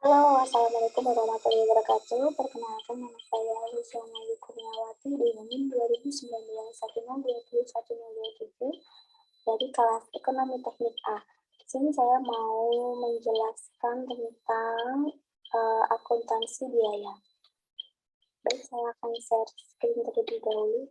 Halo, Assalamualaikum warahmatullahi wabarakatuh. Perkenalkan, nama saya Lucia Mayu Kurniawati di NIM 2019-1021-027 dari kelas Ekonomi Teknik A. Di sini saya mau menjelaskan tentang akuntansi biaya. Baik, saya akan share screen terlebih dahulu.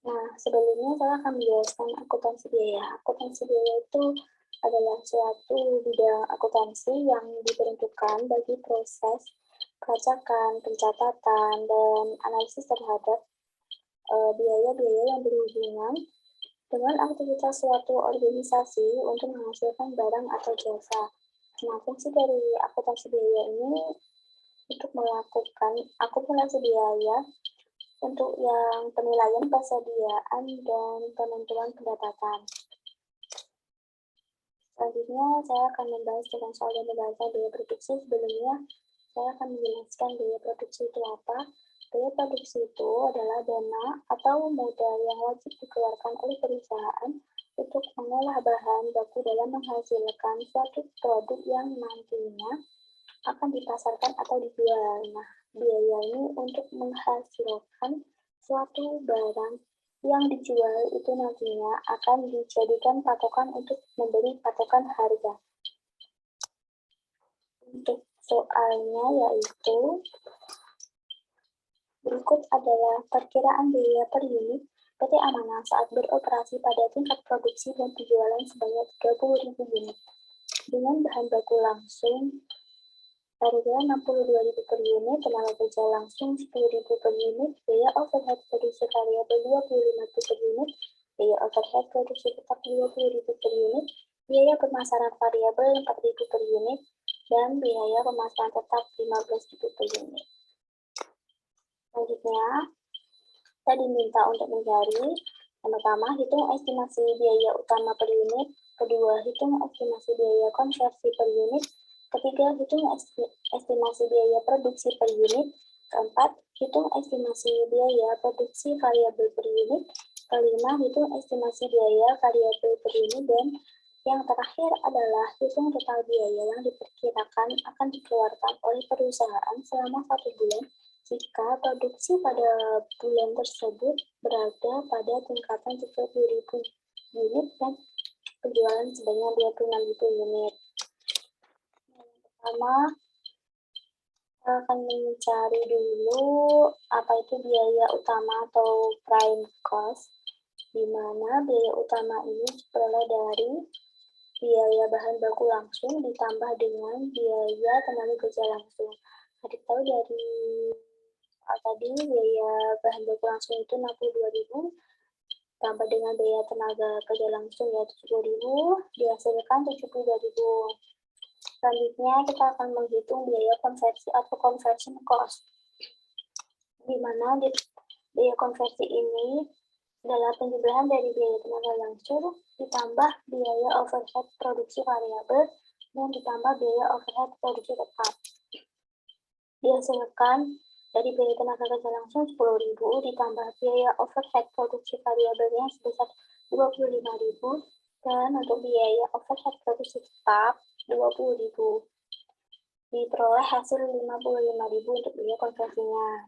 Nah, sebelumnya saya akan menjelaskan akuntansi biaya. Akuntansi biaya itu adalah suatu bidang akuntansi yang diperuntukkan bagi proses pelacakan, pencatatan, dan analisis terhadap biaya-biaya yang berhubungan dengan aktivitas suatu organisasi untuk menghasilkan barang atau jasa. Nah, fungsi dari akuntansi biaya ini untuk melakukan akumulasi biaya untuk yang penilaian persediaan dan penentuan pendapatan. Selanjutnya, saya akan membahas tentang soal dan pembahasan biaya produksi. Sebelumnya, saya akan menjelaskan biaya produksi itu apa. Biaya produksi itu adalah dana atau modal yang wajib dikeluarkan oleh perusahaan untuk mengolah bahan baku dalam menghasilkan suatu produk yang nantinya akan dipasarkan atau dijual. Nah, biaya ini untuk menghasilkan suatu barang yang dijual itu nantinya akan dijadikan patokan untuk memberi patokan harga. Untuk soalnya yaitu berikut adalah perkiraan biaya per unit PT Amanah saat beroperasi pada tingkat produksi dan penjualan sebanyak 30.000 unit dengan bahan baku langsung harga 62.000 per unit, tenaga kerja langsung 10.000 per unit, biaya overhead produksi variabel 25.000 per unit, biaya overhead produksi tetap 20.000 per unit, biaya pemasaran variabel 4.000 per unit, dan biaya pemasaran tetap 15.000 per unit. Selanjutnya, kita diminta untuk mencari yang pertama, hitung estimasi biaya utama per unit, kedua, hitung estimasi biaya konversi per unit, ketiga, hitung estimasi biaya produksi per unit, keempat, hitung estimasi biaya produksi variabel per unit, kelima, hitung estimasi biaya variabel per unit, dan yang terakhir adalah hitung total biaya yang diperkirakan akan dikeluarkan oleh perusahaan selama 1 bulan jika produksi pada bulan tersebut berada pada tingkatan 30.000 unit dan penjualan sebanyak 26.000 unit. Yang pertama, kita akan mencari dulu apa itu biaya utama atau prime cost, di mana biaya utama ini diperoleh dari biaya bahan baku langsung ditambah dengan biaya tenaga kerja langsung. Adik tahu dari tadi biaya bahan baku langsung itu 62.000 tambah dengan biaya tenaga kerja langsung ya 70.000 dihasilkan 72.000. Selanjutnya kita akan menghitung biaya konversi atau conversion cost, di mana biaya konversi ini adalah penjumlahan dari biaya tenaga langsung ditambah biaya overhead produksi variabel dan ditambah biaya overhead produksi tetap. Dihasilkan dari biaya tenaga kerja langsung 10.000 ditambah biaya overhead produksi variabelnya sebesar 25.000 dan untuk biaya overhead produksi tetap 20.000. Diperoleh hasil 55.000 untuk biaya konversinya.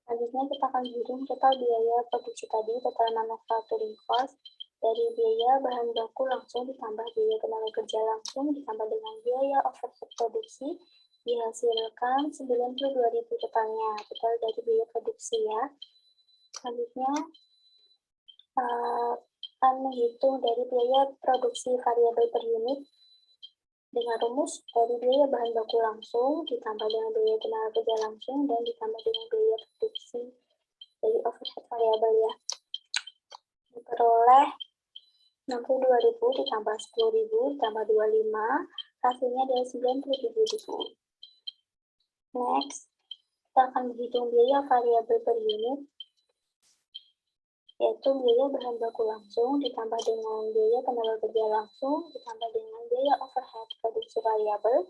Selanjutnya kita akan hitung total biaya produksi tadi, total manufacturing cost dari biaya bahan baku langsung ditambah biaya tenaga kerja langsung ditambah dengan biaya overhead produksi dihasilkan 92.000 totalnya, total dari biaya produksi ya. Selanjutnya akan menghitung dari biaya produksi variabel per unit dengan rumus dari biaya bahan baku langsung ditambah dengan biaya tenaga kerja langsung dan ditambah dengan biaya produksi dari overhead variabel ya. Diperoleh 62.000 ditambah 10.000 ditambah 25, hasilnya dari 97.000. Next, kita akan menghitung biaya variabel per unit, yaitu biaya bahan baku langsung ditambah dengan biaya tenaga kerja langsung ditambah dengan biaya overhead produksi produksi variabel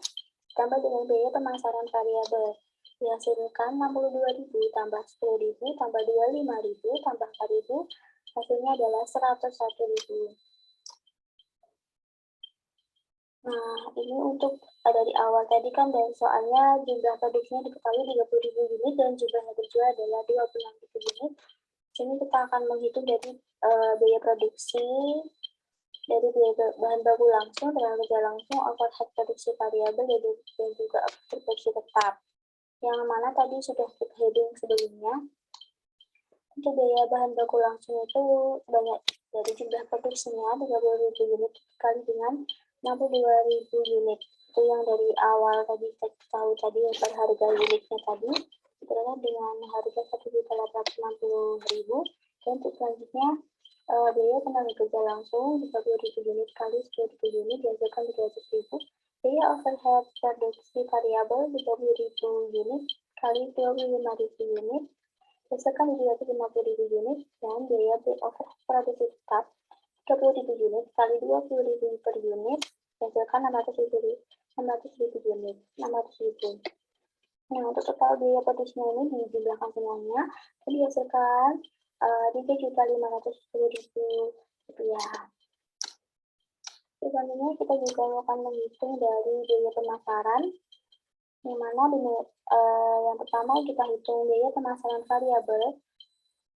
ditambah dengan biaya pemasaran variabel. Dihasilkan 62.000 tambah 10.000 tambah 25.000 tambah 4.000, hasilnya adalah 101.000. Nah, ini untuk dari awal tadi kan dari soalnya jumlah produksinya diketahui 30.000 unit dan jumlahnya terjual adalah 26.000 unit. Sini kita akan menghitung dari biaya produksi, dari biaya bahan baku langsung, tenaga kerja langsung, overhead produksi variabel, dan juga overhead produksi tetap. Yang mana tadi sudah kita hitung sebelumnya. Untuk biaya bahan baku langsung itu banyak dari jumlah produksinya 30.000 unit dikali dengan 62.000 unit. Itu yang dari awal tadi kita tahu tadi per harga unitnya tadi itu adalah dengan harga 1.860.000. Dan untuk selanjutnya biaya tenaga kerja langsung 30.000 unit kali 10.000 unit dihasilkan 300.000. Biaya overhead produksi variabel 30.000 unit kali 25.000 unit dihasilkan 350.000 unit, dan biaya overhead produksi tetap 30.000 unit kali 20.000 per unit dihasilkan 600.000 unit. Nah, untuk total biaya produksinya ini dijumlahkan semuanya dihasilkan 3.510.000 rupiah. Selanjutnya kita juga akan menghitung dari biaya pemasaran, yang mana yang pertama kita hitung biaya pemasaran variabel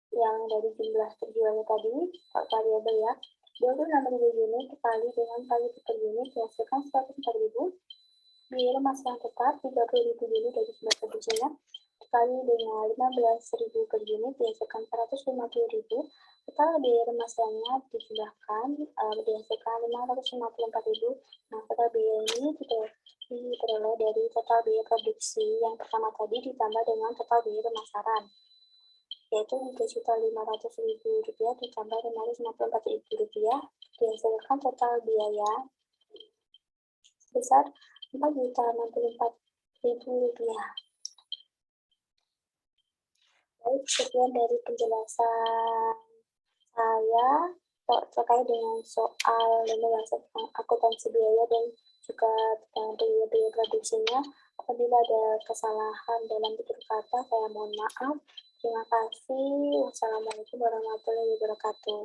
yang dari jumlah terjualnya tadi, variabel ya, 26.000 unit dikali dengan kali per unit dihasilkan 104.000. Biaya pemasaran tetap 30.000 unit dari jumlah produksinya dikali dengan 15.000 per unit dihasilkan 150.000. Total biaya pemasarannya dijumlahkan dihasilkan 554.000. Nah, total biaya ini diperoleh dari total biaya produksi yang pertama tadi ditambah dengan total biaya pemasaran, yaitu 3.500.000 rupiah ditambah 554.000 rupiah dihasilkan total biaya sebesar 4.064.000 rupiah. Baik, sekian dari penjelasan saya terkait dengan soal pembahasan akuntansi biaya dan juga tentang biaya produksinya. Apabila ada kesalahan dalam tutur kata, saya mohon maaf. Terima kasih. Wassalamualaikum warahmatullahi wabarakatuh.